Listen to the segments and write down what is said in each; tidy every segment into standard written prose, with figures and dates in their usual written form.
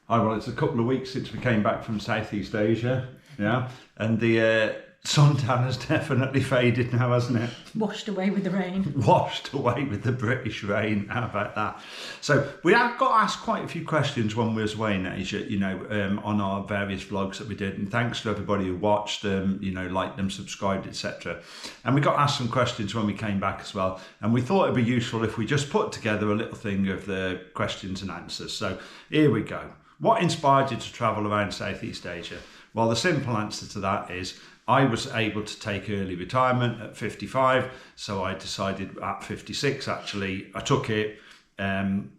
Well, it's a couple of weeks since we came back from Southeast Asia, yeah, and the suntan has definitely faded now, hasn't it? Washed away with the rain. Washed away with the British rain. How about that? So we have got asked quite a few questions when we was away in Asia, on our various vlogs that we did, and thanks to everybody who watched them, liked them, subscribed, etc. And we got asked some questions when we came back as well, and we thought it'd be useful if we just put together a little thing of the questions and answers. So here we go. What inspired you to travel around Southeast Asia? Well, the simple answer to that is I was able to take early retirement at 55, so I decided at 56 actually I took it, and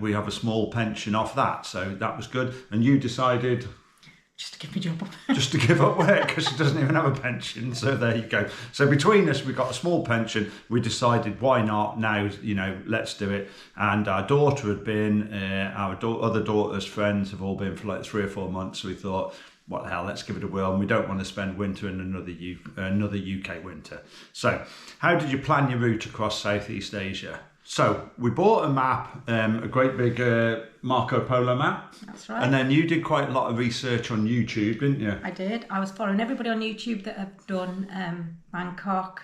we have a small pension off that, so that was good. And you decided just to give my job up. Just to give up work because she doesn't even have a pension. So there you go. So between us, we got a small pension. We decided, why not now? Let's do it. And our daughter had been, other daughter's friends have all been for like 3 or 4 months. So we thought, what the hell, let's give it a whirl. And we don't want to spend winter in another UK winter. So how did you plan your route across Southeast Asia? So we bought a map, a great big Marco Polo map. That's right. And then you did quite a lot of research on YouTube, didn't you? I did. I was following everybody on YouTube that have done Bangkok,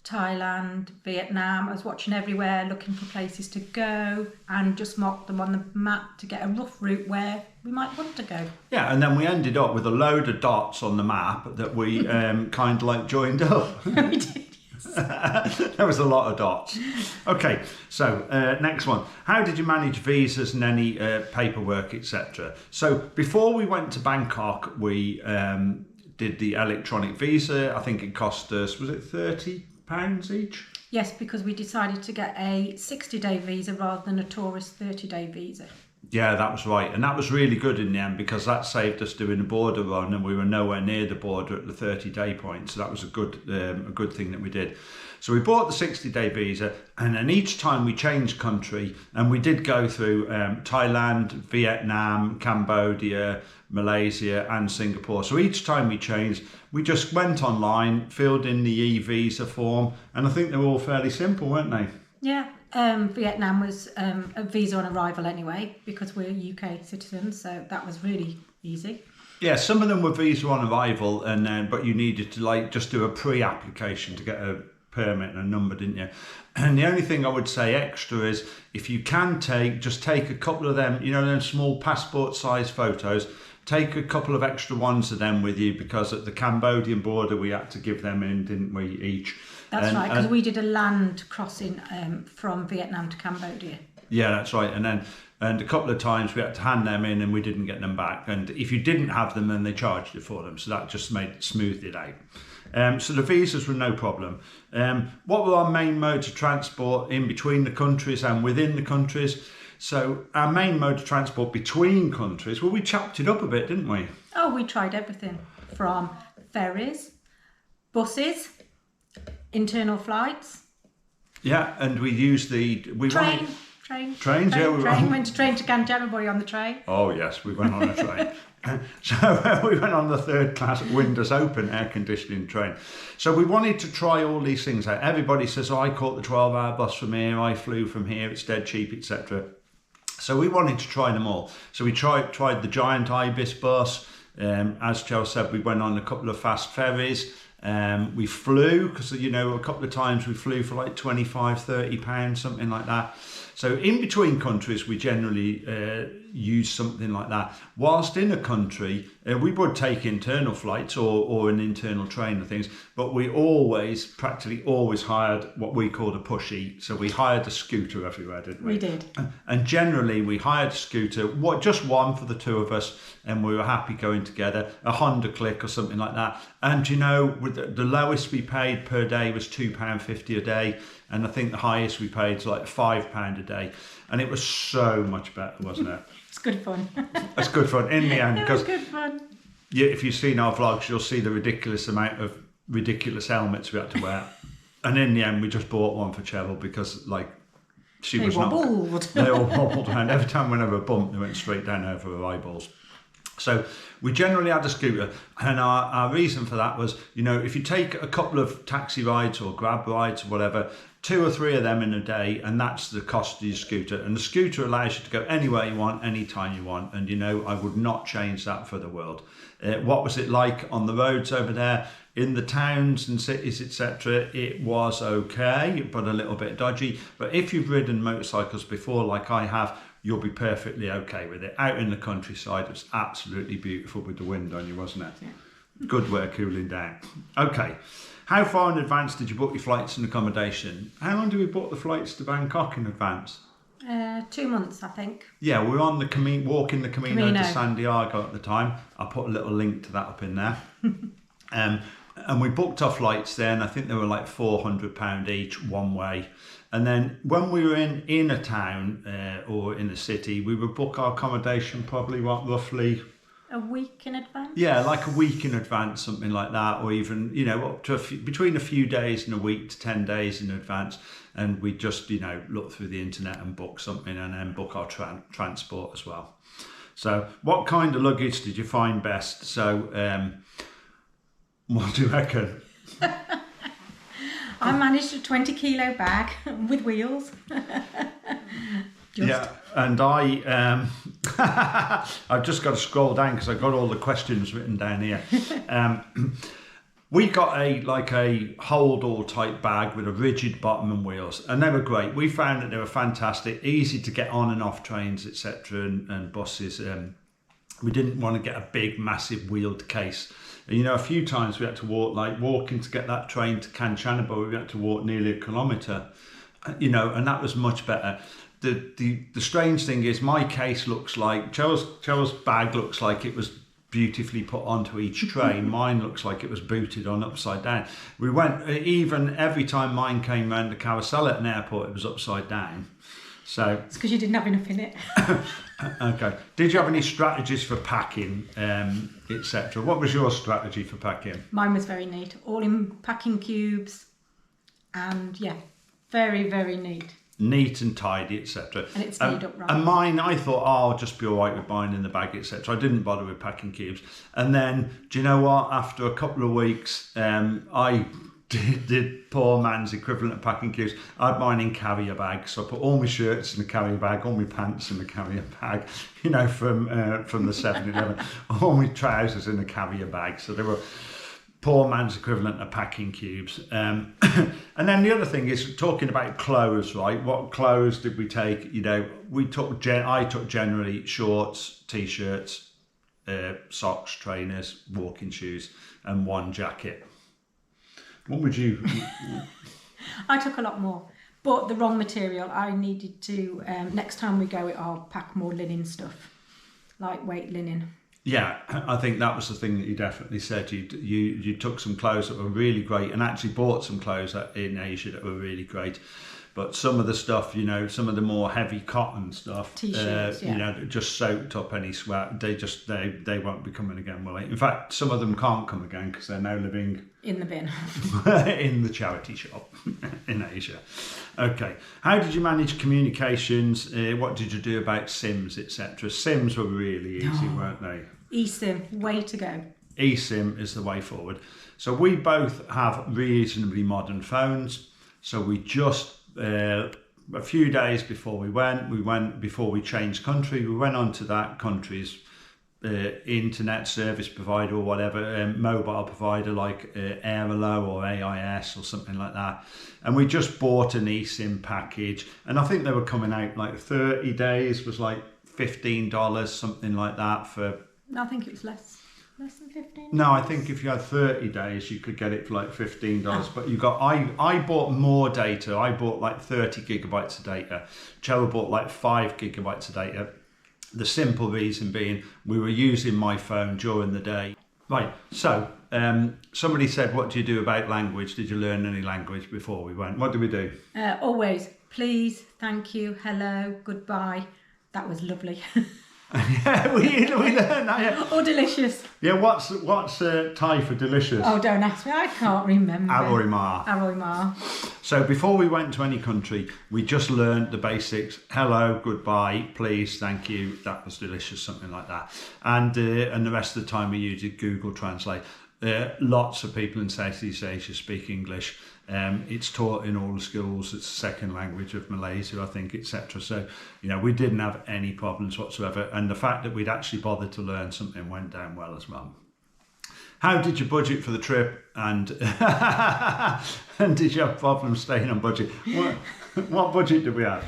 Thailand, Vietnam. I was watching everywhere, looking for places to go, and just marked them on the map to get a rough route where we might want to go. Yeah, and then we ended up with a load of dots on the map that we kind of like joined up. We did. There was a lot of dots. Okay, so next one. How did you manage visas and any paperwork, etc.? So before we went to Bangkok, we did the electronic visa. I think it cost us, was it £30 each? Yes, because we decided to get a 60-day visa rather than a tourist 30-day visa. Yeah, that was right. And that was really good in the end because that saved us doing a border run, and we were nowhere near the border at the 30-day point. So that was a good thing that we did. So we bought the 60-day visa, and then each time we changed country, and we did go through Thailand, Vietnam, Cambodia, Malaysia and Singapore. So each time we changed, we just went online, filled in the e-visa form, and I think they were all fairly simple, weren't they? Yeah. Vietnam was a visa on arrival anyway, because we're UK citizens, so that was really easy. Yeah, some of them were visa on arrival, and but you needed to just do a pre-application to get a permit and a number, didn't you? And the only thing I would say extra is, if you can just take a couple of them, them small passport size photos. Take a couple of extra ones of them with you, because at the Cambodian border we had to give them in, didn't we, each? That's right, because we did a land crossing from Vietnam to Cambodia. Yeah, that's right. And a couple of times we had to hand them in and we didn't get them back. And if you didn't have them, then they charged you for them. So that just smoothed it out. So the visas were no problem. What were our main modes of transport in between the countries and within the countries? So our main mode of transport between countries, well, we chopped it up a bit, didn't we? Oh, we tried everything from ferries, buses, internal flights. Yeah, and we used trains. Yeah, we went to Canterbury on the train. Oh yes, we went on a train. So we went on the third class windows open air conditioning train. So we wanted to try all these things out. Everybody says, I caught the 12-hour bus from here, I flew from here, it's dead cheap, etc. So we wanted to try them all. So we tried the giant Ibis bus. As Joe said, we went on a couple of fast ferries. We flew, because a couple of times we flew for like £25-30, something like that. So in between countries, we generally use something like that. Whilst in a country, we would take internal flights or an internal train and things, but we practically always hired what we called a pushie. So we hired a scooter everywhere, didn't we? We did. And generally we hired a scooter, just one for the two of us, and we were happy going together, a Honda Click or something like that. And with the lowest we paid per day was £2.50 a day. And I think the highest we paid was like £5 a day. And it was so much better, wasn't it? It's good fun. It's good fun in the end. It was good fun. Yeah, if you've seen our vlogs, you'll see the ridiculous amount of ridiculous helmets we had to wear. And in the end, we just bought one for Cheryl because, she was wobbled. They all wobbled around. Every time we went over a bump, they went straight down over her eyeballs. So we generally had a scooter, and our reason for that was, if you take a couple of taxi rides or grab rides or whatever, 2 or 3 of them in a day, and that's the cost of your scooter. And the scooter allows you to go anywhere you want, anytime you want. And I would not change that for the world. What was it like on the roads over there? In the towns and cities, etc., it was okay, but a little bit dodgy. But if you've ridden motorcycles before, like I have, you'll be perfectly okay with it. Out in the countryside, it was absolutely beautiful with the wind on you, wasn't it? Yeah. Good work cooling down. Okay. How far in advance did you book your flights and accommodation? How long did we book the flights to Bangkok in advance? 2 months, I think. Yeah, we were on the walking the Camino de Santiago at the time. I'll put a little link to that up in there. And we booked our flights then. I think they were like £400 each one way. And then when we were in a town or in a city, we would book our accommodation probably roughly a week in advance. Yeah, like a week in advance, something like that, or even up to between a few days and a week to 10 days in advance. And we just look through the internet and book something, and then book our transport as well. So, what kind of luggage did you find best? So, what do you reckon? I managed a 20-kilo bag with wheels. Yeah, and I've just got to scroll down because I've got all the questions written down here. We got a hold-all type bag with a rigid bottom and wheels, and they were great. We found that they were fantastic, easy to get on and off trains, etc., and buses. We didn't want to get a big, massive wheeled case. And, a few times we had to walking to get that train to Kanchanaburi, we had to walk nearly a kilometre, and that was much better. The strange thing is my case looks like, Cheryl's bag looks like it was beautifully put onto each train. Mine looks like it was booted on upside down. We went, even every time mine came round the carousel at an airport, it was upside down. So it's because you didn't have enough in it. Okay. Did you have any strategies for packing, etc.? What was your strategy for packing? Mine was very neat. All in packing cubes, and very, very neat. Neat and tidy, etc. And it stayed upright. And mine, I thought, I'll just be all right with mine in the bag, etc. I didn't bother with packing cubes. And then, do you know what? After a couple of weeks, I did poor man's equivalent of packing cubes. I had mine in carrier bags, so I put all my shirts in the carrier bag, all my pants in the carrier bag, from the 7-Eleven, all my trousers in the carrier bag. So they were poor man's equivalent of packing cubes. And then the other thing is talking about clothes, right? What clothes did we take? I took generally shorts, t-shirts, socks, trainers, walking shoes, and one jacket. What would you? I took a lot more, but the wrong material. I needed to. Next time we go, I'll pack more linen stuff, lightweight linen. Yeah, I think that was the thing that you definitely said. You took some clothes that were really great, and actually bought some clothes in Asia that were really great. But some of the stuff, some of the more heavy cotton stuff, T-shirts, just soaked up any sweat. They won't be coming again, will they? In fact, some of them can't come again because they're now living in the bin, in the charity shop in Asia. Okay, how did you manage communications? What did you do about SIMs, etc.? SIMs were really easy, weren't they? eSIM, way to go. eSIM is the way forward. So we both have reasonably modern phones. So we just a few days before we went before we changed country, we went onto that country's internet service provider or whatever, mobile provider like Airalo or AIS or something like that, and we just bought an eSIM package, and I think they were coming out like 30 days was like $15, something like that for. I think it was less than 15. No, I think if you had 30 days, you could get it for like $15. But you got, I bought more data. I bought like 30 gigabytes of data. Cheryl bought like 5 gigabytes of data. The simple reason being we were using my phone during the day. Right. So somebody said, "What do you do about language? Did you learn any language before we went?" What did we do? Always, please, thank you, hello, goodbye. That was lovely. Yeah, we learned that. Yeah. Oh, delicious. Yeah, what's Thai for delicious? Oh, don't ask me. I can't remember. Aroi ma. Aroi ma. So before we went to any country, we just learned the basics. Hello, goodbye, please, thank you. That was delicious, something like that. And the rest of the time we used Google Translate. Lots of people in Southeast Asia speak English. It's taught in all the schools. It's the second language of Malaysia, I think, etc. So, we didn't have any problems whatsoever. And the fact that we'd actually bothered to learn something went down well as well. How did you budget for the trip? And and did you have problems staying on budget? What budget did we have?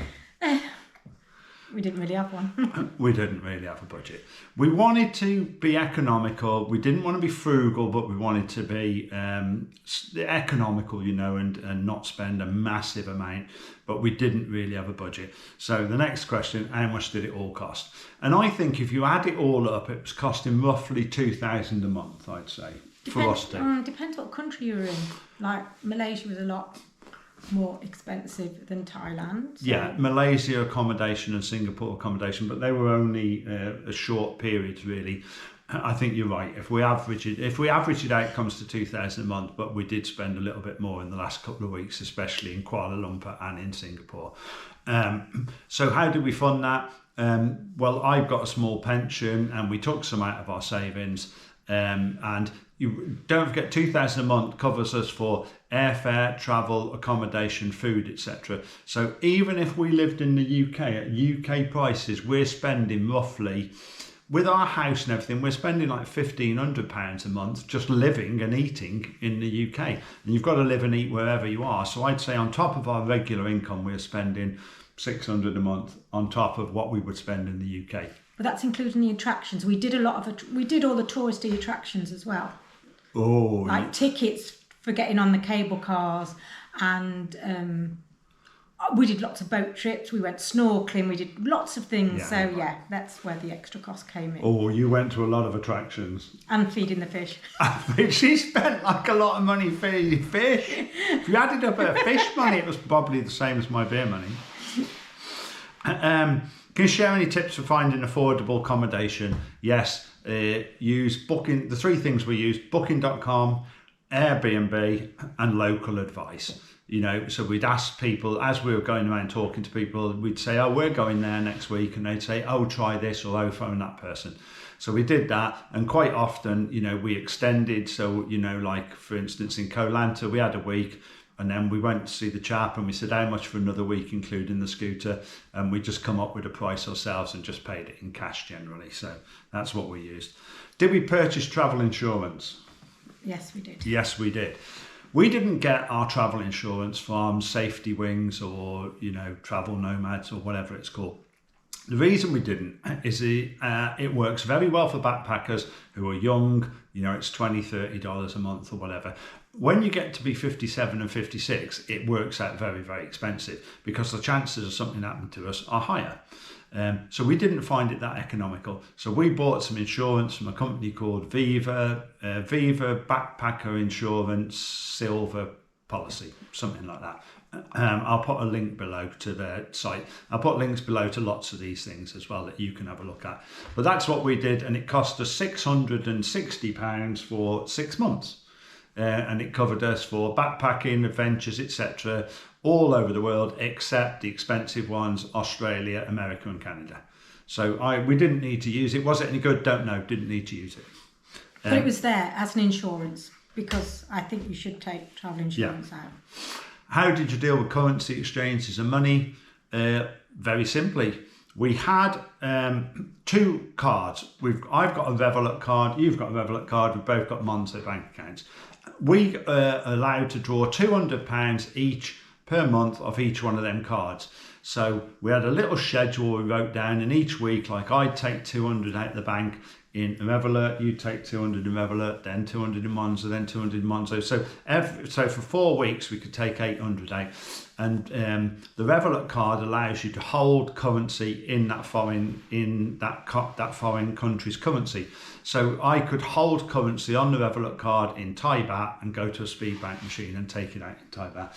We didn't really have one. We didn't really have a budget. We wanted to be economical. We didn't want to be frugal, but we wanted to be economical, and not spend a massive amount. But we didn't really have a budget. So the next question, how much did it all cost? And I think if you add it all up, it was costing roughly $2,000 a month, I'd say, for us to. Depends what country you're in. Like Malaysia was a lot more expensive than Thailand. So. Yeah, Malaysia accommodation and Singapore accommodation, but they were only a short period, really. I think you're right. If we average it out, it comes to $2,000 a month, but we did spend a little bit more in the last couple of weeks, especially in Kuala Lumpur and in Singapore. So how did we fund that? Well, I've got a small pension, and we took some out of our savings, and you don't forget, $2,000 a month covers us for airfare, travel, accommodation, food, etc. So even if we lived in the UK at UK prices, we're spending roughly, with our house and everything, we're spending like £1,500 a month just living and eating in the UK. And you've got to live and eat wherever you are. So I'd say on top of our regular income, we're spending $600 a month on top of what we would spend in the UK. But that's including the attractions. We did all the touristy attractions as well. Oh, like tickets for getting on the cable cars, and we did lots of boat trips. We went snorkeling. We did lots of things. That's where the extra cost came in. Oh, you went to a lot of attractions. And feeding the fish. She spent like a lot of money feeding fish. If you added up her fish money, it was probably the same as my beer money. Can you share any tips for finding affordable accommodation? Yes, use Booking. The three things we used: Booking.com, Airbnb, and local advice. So we'd ask people as we were going around talking to people. We'd say, "Oh, we're going there next week," and they'd say, "Oh, try this," or "Oh, phone that person." So we did that, and quite often, we extended. So like for instance, in Koh Lanta, we had a week. And then we went to see the chap and we said, how much for another week, including the scooter? And we just come up with a price ourselves and just paid it in cash generally. So that's what we used. Did we purchase travel insurance? Yes, we did. Yes, we did. We didn't get our travel insurance from Safety Wings or, Travel Nomads or whatever it's called. The reason we didn't is it works very well for backpackers who are young, it's $20, $30 a month or whatever. When you get to be 57 and 56, it works out very, very expensive because the chances of something happening to us are higher. So we didn't find it that economical. So we bought some insurance from a company called Viva Backpacker Insurance Silver Policy, something like that. I'll put a link below to their site. I'll put links below to lots of these things as well that you can have a look at. But that's what we did, and it cost us £660 for 6 months. And it covered us for backpacking, adventures, etc., all over the world, except the expensive ones, Australia, America and Canada. So we didn't need to use it. Was it any good? Don't know. Didn't need to use it. But it was there as an insurance, because I think you should take travel insurance out. How did you deal with currency exchanges and money? Very simply. We had 2 cards. I've got a Revolut card. You've got a Revolut card. We've both got Monzo bank accounts. We are allowed to draw £200 each per month of each one of them cards. So we had a little schedule we wrote down, and each week, like I'd take 200 out of the bank in Revolut, you take 200 in Revolut, then 200 in Monzo, then 200 in Monzo. So for 4 weeks we could take 800 out. And the Revolut card allows you to hold currency in that foreign country's currency. So I could hold currency on the Revolut card in Thai baht and go to a speed bank machine and take it out in Thai baht.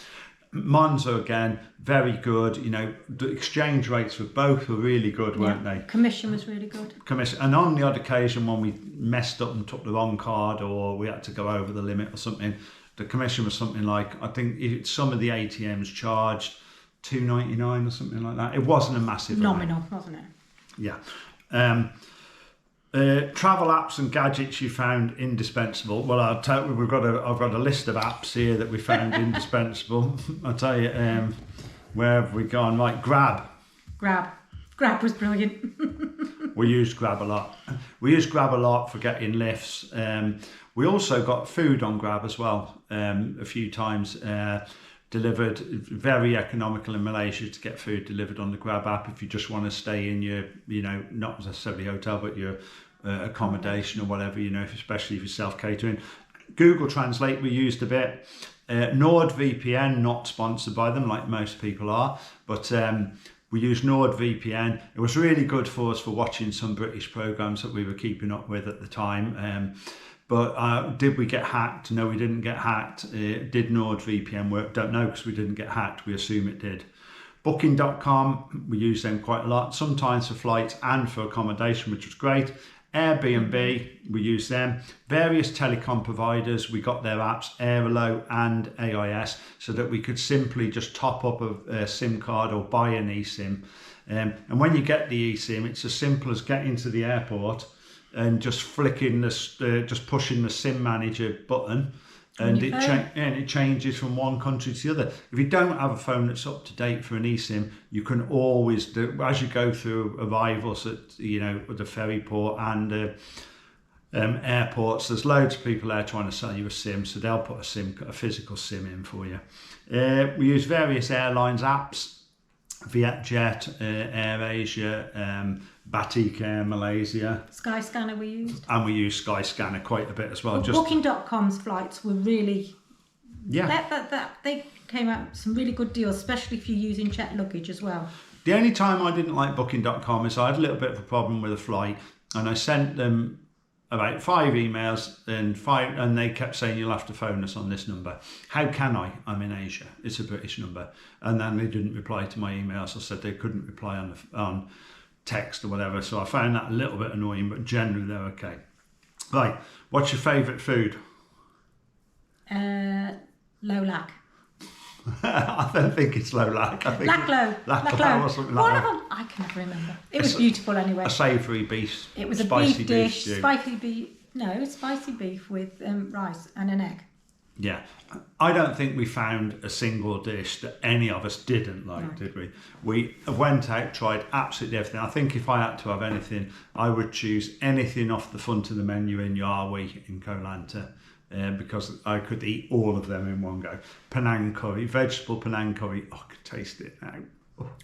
Monzo again, very good. The exchange rates for both were really good, weren't they? Commission was really good. And on the odd occasion when we messed up and took the wrong card or we had to go over the limit or something, the commission was something like, I think some of the ATMs charged $2.99 or something like that. It wasn't a massive nominal, amount. Wasn't it? Yeah. Travel apps and gadgets you found indispensable. Well, I've got a list of apps here that we found indispensable. I'll tell you, where have we gone? Right, Grab. Grab was brilliant. We used Grab a lot. We used Grab a lot for getting lifts. We also got food on Grab as well a few times. Delivered, very economical in Malaysia to get food delivered on the Grab app if you just want to stay in your, not necessarily hotel, but your accommodation or whatever, especially if you're self-catering. Google Translate we used a bit. NordVPN, not sponsored by them like most people are, but we used NordVPN. It was really good for us for watching some British programs that we were keeping up with at the time. But did we get hacked? No, we didn't get hacked. Did NordVPN work? Don't know, because we didn't get hacked. We assume it did. Booking.com, we use them quite a lot, sometimes for flights and for accommodation, which was great. Airbnb, we use them. Various telecom providers, we got their apps, Airalo and AIS, so that we could simply just top up a SIM card or buy an eSIM. And when you get the eSIM, it's as simple as getting to the airport and just flicking just pushing the SIM manager button, and it changes from one country to the other. If you don't have a phone that's up to date for an eSIM, you can always do, as you go through arrivals at the ferry port and airports. There's loads of people there trying to sell you a SIM, so they'll put a physical SIM in for you. We use various airlines apps. Vietjet, AirAsia, Batik Air, Malaysia. Skyscanner we used. And we use Skyscanner quite a bit as well. Booking.com's flights were really... Yeah. They came out with some really good deals, especially if you're using checked luggage as well. The only time I didn't like Booking.com is I had a little bit of a problem with a flight, and I sent them about 5 emails and they kept saying, you'll have to phone us on this number. How can I? I'm in Asia. It's a British number. And then they didn't reply to my emails. I said they couldn't reply on text or whatever. So I found that a little bit annoying, but generally they're okay. Right. What's your favourite food? Low lac. I don't think it's low lac. I think Laclo or something like that. One of them, I can never remember. It was beautiful anyway. A savoury beef. It was a beef dish, spicy beef with rice and an egg. Yeah, I don't think we found a single dish that any of us didn't like, did we? We went out, tried absolutely everything. I think if I had to have anything, I would choose anything off the front of the menu in Yarwi in Koh Lanta. Because I could eat all of them in one go. Penang curry, vegetable Penang curry. Oh, I could taste it now.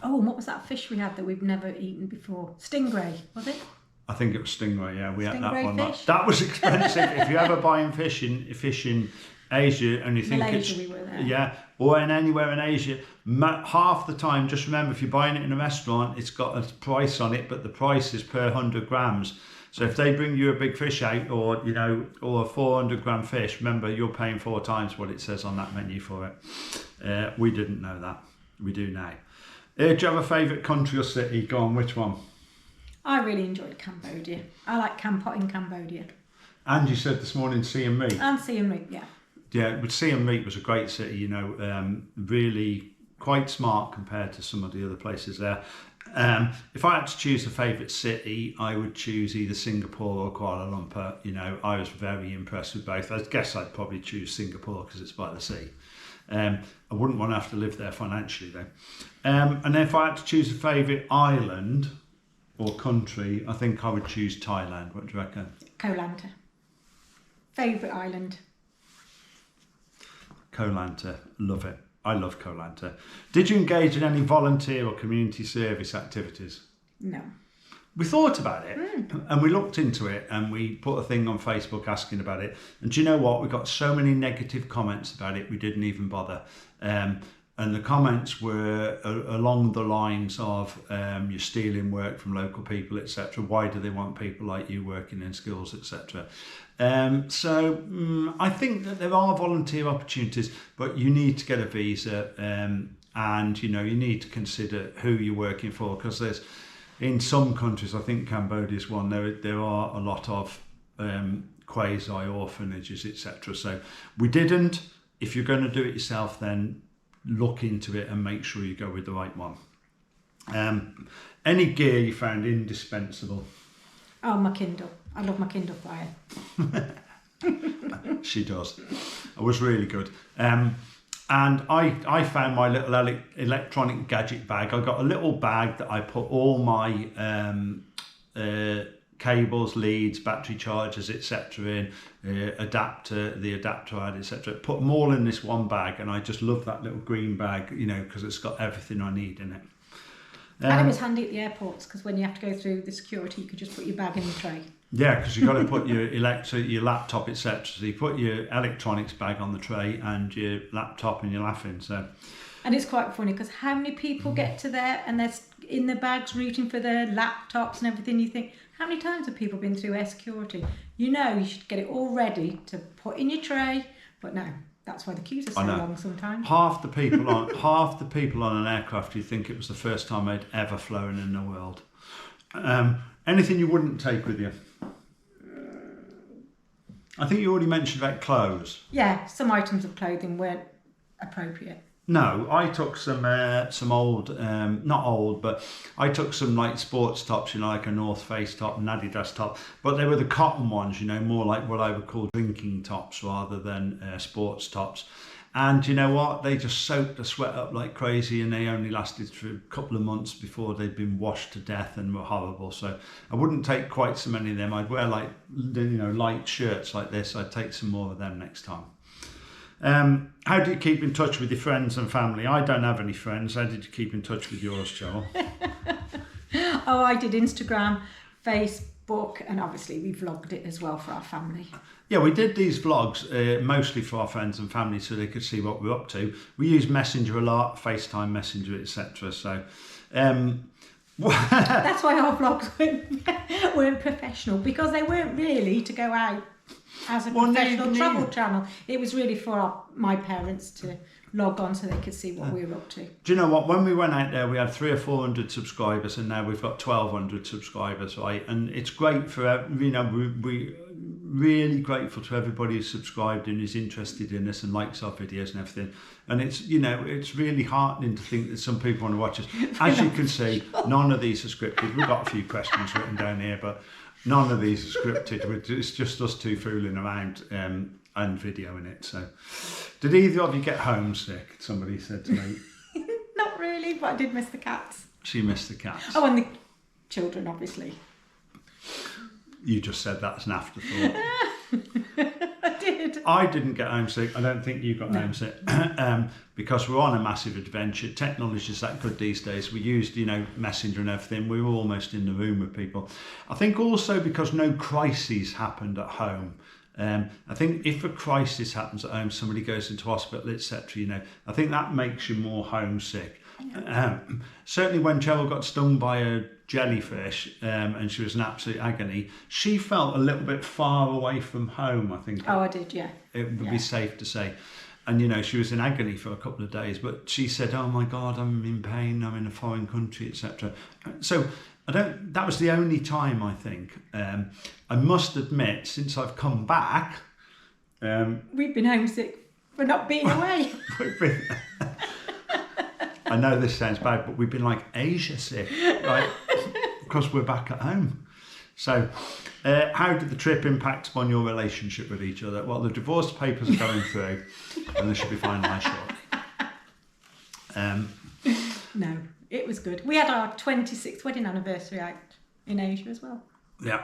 Oh, and what was that fish we had that we've never eaten before? Stingray, was it? I think it was stingray. Yeah, we had that one. Fish? That was expensive. If you're ever buying fish in Asia and you think Malaysia, we were there. Yeah, or anywhere in Asia, half the time, just remember, if you're buying it in a restaurant, it's got a price on it, but the price is per 100 grams. So if they bring you a big fish out, or a 400 gram fish, remember you're paying 4 times what it says on that menu for it. We didn't know that. We do now. Do you have a favourite country or city? Go on, which one? I really enjoyed Cambodia. I like Camp Pot in Cambodia. And you said this morning Siem Reap. And Siem Reap, yeah. Yeah, but Siem Reap was a great city. Really quite smart compared to some of the other places there. If I had to choose a favourite city, I would choose either Singapore or Kuala Lumpur. I was very impressed with both. I guess I'd probably choose Singapore because it's by the sea. I wouldn't want to have to live there financially though. And if I had to choose a favourite island or country, I think I would choose Thailand. What do you reckon? Koh Lanta. Favourite island? Koh Lanta, love it. I love Koh Lanta. Did you engage in any volunteer or community service activities? No. We thought about it and we looked into it and we put a thing on Facebook asking about it. And do you know what? We got so many negative comments about it, we didn't even bother. And the comments were along the lines of you're stealing work from local people, etc. Why do they want people like you working in schools, etc.? So I think that there are volunteer opportunities, but you need to get a visa and you need to consider who you're working for, because there's in some countries, I think Cambodia is one, there are a lot of quasi orphanages, etc. So we didn't. If you're going to do it yourself, then look into it and make sure you go with the right one. Any gear you found indispensable? Oh, my Kindle. I love my Kindle Fire. She does. It was really good. And I found my little electronic gadget bag. I got a little bag that I put all my cables, leads, battery chargers, etc. in, the adapter I had, etc. Put them all in this one bag, and I just love that little green bag, because it's got everything I need in it. And it was handy at the airports, because when you have to go through the security, you could just put your bag in the tray. Yeah, because you've got to put your laptop, etc. So you put your electronics bag on the tray and your laptop, and you're laughing. So. And it's quite funny, because how many people get to there and they're in their bags rooting for their laptops and everything? You think, how many times have people been through air security? You should get it all ready to put in your tray, but no. That's why the queues are so long sometimes. Half the people on an aircraft, you think it was the first time they'd ever flown in the world. Anything you wouldn't take with you? I think you already mentioned about clothes. Yeah, some items of clothing weren't appropriate. No, I took some old, not old, but I took some like sports tops, like a North Face top, an Adidas top, but they were the cotton ones, more like what I would call drinking tops rather than sports tops. And you know what? They just soaked the sweat up like crazy, and they only lasted for a couple of months before they'd been washed to death and were horrible. So I wouldn't take quite so many of them. I'd wear light shirts like this. I'd take some more of them next time. How do you keep in touch with your friends and family? I don't have any friends. How did you keep in touch with yours, Joel? Oh, I did Instagram, Facebook, and obviously we vlogged it as well for our family. Yeah, we did these vlogs mostly for our friends and family so they could see what we're up to. We use Messenger a lot, FaceTime, Messenger, etc. So that's why our vlogs weren't professional, because they weren't really to go out as a professional travel channel. It was really for my parents to log on so they could see what we were up to. Do you know what? When we went out there, we had 300 or 400 subscribers, and now we've got 1,200 subscribers, right? And it's great for we really grateful to everybody who's subscribed and is interested in us and likes our videos and everything. And it's it's really heartening to think that some people want to watch us. As you can see, none of these are scripted. We've got a few questions written down here, but none of these are scripted. It's just us two fooling around and videoing it. So, did either of you get homesick? Somebody said to me. Not really, but I did miss the cats. She missed the cats. Oh, and the children, obviously. You just said that as an afterthought. I did. I didn't get homesick. I don't think you got homesick because we're on a massive adventure. Technology is that good these days. We used, Messenger and everything. We were almost in the room with people. I think also because no crises happened at home. I think if a crisis happens at home, somebody goes into hospital, etc. I think that makes you more homesick. Certainly when Cheryl got stung by a jellyfish and she was in absolute agony, she felt a little bit far away from home, I think. Oh, I did, yeah. It would be safe to say. And, she was in agony for a couple of days, but she said, oh my God, I'm in pain, I'm in a foreign country, etc. So that was the only time, I think. I must admit, since I've come back... we've been homesick for not being away. I know this sounds bad, but we've been like Asia sick, right? Because we're back at home. So, how did the trip impact upon your relationship with each other? Well, the divorce papers are going through, and they should be finalised shortly. No, it was good. We had our 26th wedding anniversary out in Asia as well. Yeah.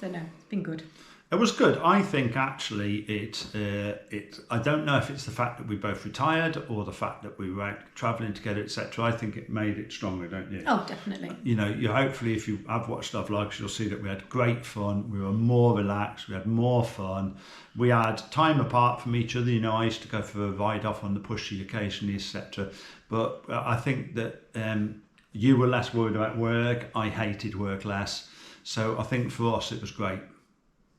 So no, it's been good. It was good. I think actually I don't know if it's the fact that we both retired or the fact that we were out travelling together, etc. I think it made it stronger, don't you? Oh, definitely. You hopefully if you have watched our vlogs, you'll see that we had great fun. We were more relaxed. We had more fun. We had time apart from each other. I used to go for a ride off on the pushy occasionally, etc. But I think that you were less worried about work. I hated work less. So I think for us it was great.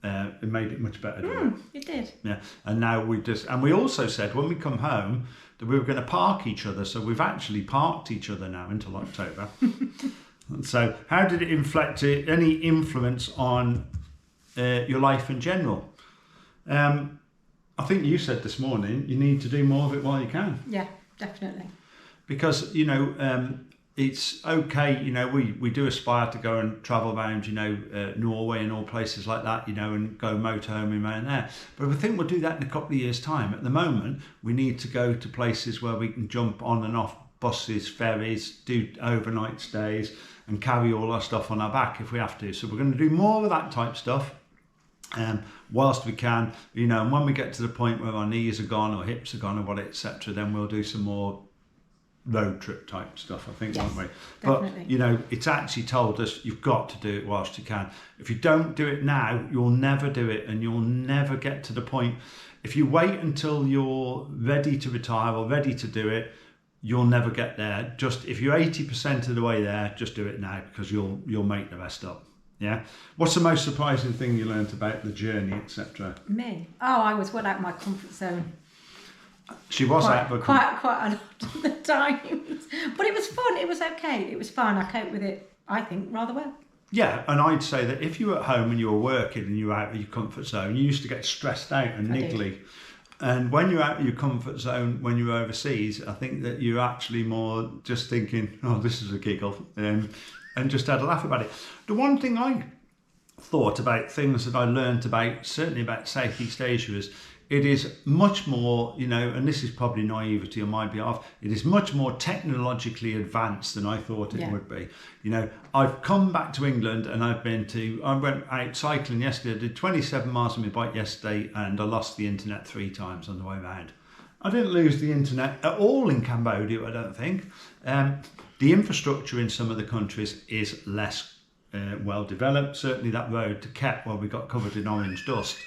It made it much better, didn't it? It did. Yeah, and now we also said when we come home that we were going to park each other, so we've actually parked each other now until October. So how did it inflict any influence on your life in general? I think you said this morning you need to do more of it while you can. Yeah, definitely. Because, it's okay, we do aspire to go and travel around, Norway and all places like that, and go motorhoming around there. But I think we'll do that in a couple of years' time. At the moment, we need to go to places where we can jump on and off buses, ferries, do overnight stays, and carry all our stuff on our back if we have to. So we're going to do more of that type stuff. Whilst we can, and when we get to the point where our knees are gone or hips are gone or what, etc., then we'll do some more road trip type stuff, I think, won't we? Definitely. But it's actually told us you've got to do it whilst you can. If you don't do it now, you'll never do it, and you'll never get to the point. If you wait until you're ready to retire or ready to do it, you'll never get there. Just if you're 80% of the way there, just do it now, because you'll make the rest up. Yeah. What's the most surprising thing you learned about the journey, etc.? Me? Oh, I was well out of my comfort zone. She was out of quite a lot of the times, but it was fun. It was okay. It was fun. I coped with it, I think, rather well. Yeah, and I'd say that if you were at home and you were working and you were out of your comfort zone, you used to get stressed out and niggly. And when you're out of your comfort zone, when you're overseas, I think that you're actually more just thinking, oh, this is a giggle, and just had a laugh about it. The one thing I thought about things that I learned about, certainly about Southeast Asia, is it is much more, and this is probably naivety on my behalf, it is much more technologically advanced than I thought it would be. I've come back to England and I went out cycling yesterday. I did 27 miles on my bike yesterday, and I lost the internet 3 times on the way around. I didn't lose the internet at all in Cambodia, I don't think. The infrastructure in some of the countries is less well developed. Certainly that road to Kep, where we got covered in orange dust,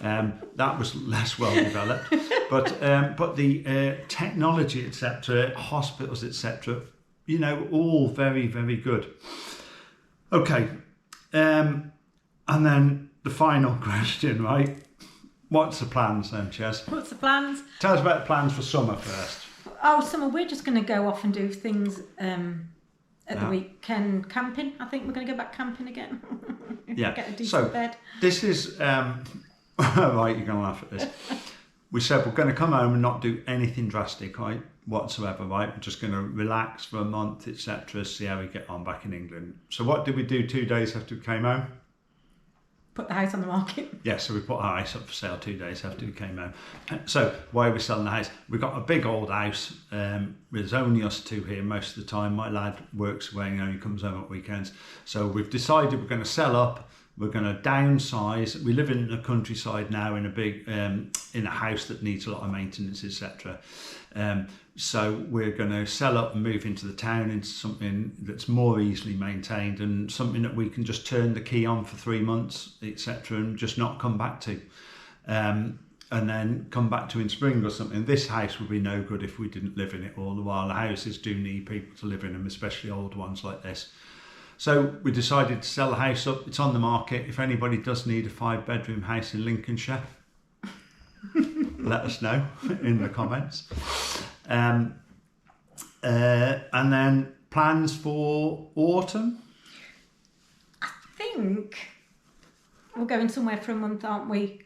that was less well developed, but the technology, etc., hospitals, etc., all very, very good. Okay, and then the final question, right? What's the plans then, Ches? What's the plans? Tell us about the plans for summer first. Oh, summer, we're just going to go off and do things at the weekend. Camping. I think we're going to go back camping again. Yeah. Get a decent bed. This is... right, you're going to laugh at this. We said we're going to come home and not do anything drastic, right, whatsoever, right? We're just going to relax for a month, etc., see how we get on back in England. So what did we do 2 days after we came home? Put the house on the market. Yeah, so we put our house up for sale 2 days after we came home. So why are we selling the house? We've got a big old house. There's only us 2 here most of the time. My lad works away and only comes home at weekends. So we've decided we're going to sell up. We're going to downsize. We live in the countryside now in a big, in a house that needs a lot of maintenance, etc. So we're going to sell up and move into the town, into something that's more easily maintained and something that we can just turn the key on for 3 months, etc., and just not come back to. And then come back to in spring or something. This house would be no good if we didn't live in it all the while. The houses do need people to live in them, especially old ones like this. So we decided to sell the house up. It's on the market. If anybody does need a 5-bedroom house in Lincolnshire, let us know in the comments. And then plans for autumn? I think we're going somewhere for a month, aren't we?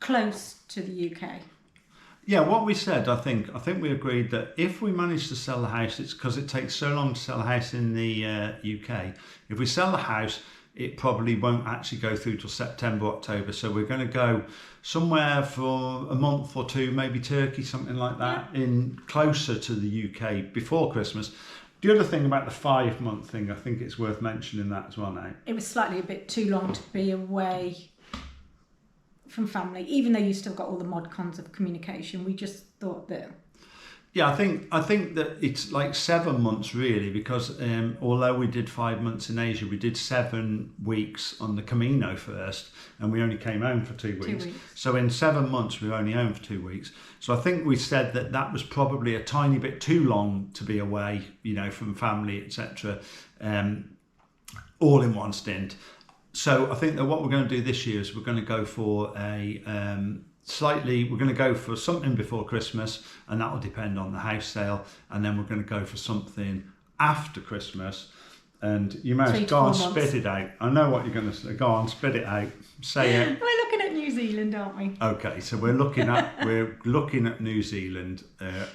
Close to the UK. Yeah, what we said, I think we agreed that if we manage to sell the house, it's because it takes so long to sell a house in the UK. If we sell the house, it probably won't actually go through till September, October. So we're going to go somewhere for a month or 2, maybe Turkey, something like that, in closer to the UK before Christmas. The other thing about the 5-month thing, I think it's worth mentioning that as well now. It was slightly a bit too long to be away from family, even though you still got all the mod cons of communication. We just thought that. Yeah, I think that it's like 7 months really, because although we did 5 months in Asia, we did 7 weeks on the Camino first, and we only came home for 2 weeks. 2 weeks. So in 7 months, we were only home for 2 weeks. So I think we said that that was probably a tiny bit too long to be away, from family, etc., all in one stint. So I think that what we're going to do this year is we're going to go for we're going to go for something before Christmas, and that will depend on the house sale, and then we're going to go for something after Christmas. And you may go on, spit it out. I know what you're going to say. Go on, spit it out. Say it. We're looking at New Zealand, aren't we? Okay, so we're looking at New Zealand,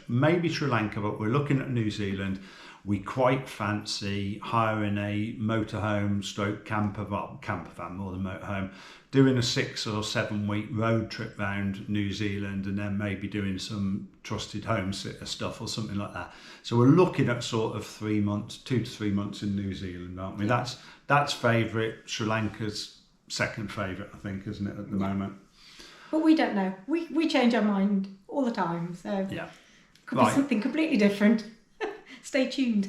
maybe Sri Lanka, but we're looking at New Zealand. we quite fancy hiring a motorhome stroke camper van more than motorhome, doing a 6 or 7 week road trip round New Zealand, and then maybe doing some trusted home sitter stuff or something like that. So we're looking at sort of 3 months, 2 to 3 months in New Zealand, aren't we? That's favourite. Sri Lanka's second favourite, I think, isn't it, at the moment? But we don't know. We change our mind all the time. So could be something completely different. Stay tuned.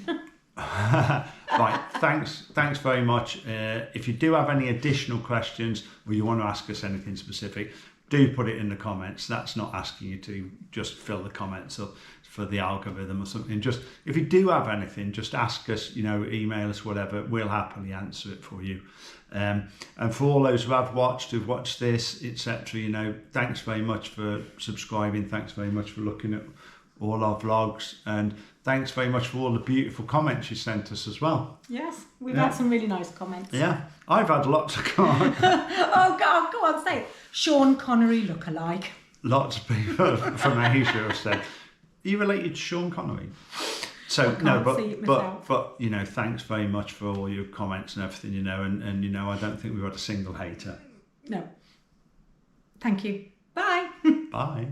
Right, thanks very much. If you do have any additional questions or you want to ask us anything specific, do put it in the comments. That's not asking you to just fill the comments up for the algorithm or something. Just if you do have anything, just ask us, email us, whatever. We'll happily answer it for you. And for all those who've watched this, etc., thanks very much for subscribing. Thanks very much for looking at all our vlogs, and thanks very much for all the beautiful comments you sent us as well. Yes, we've had some really nice comments. Yeah, I've had lots of comments. Oh God, go on, say it. Sean Connery look-alike. Lots of people from Asia have said, are you related to Sean Connery? So but thanks very much for all your comments and everything, and I don't think we've had a single hater. No. Thank you. Bye. Bye.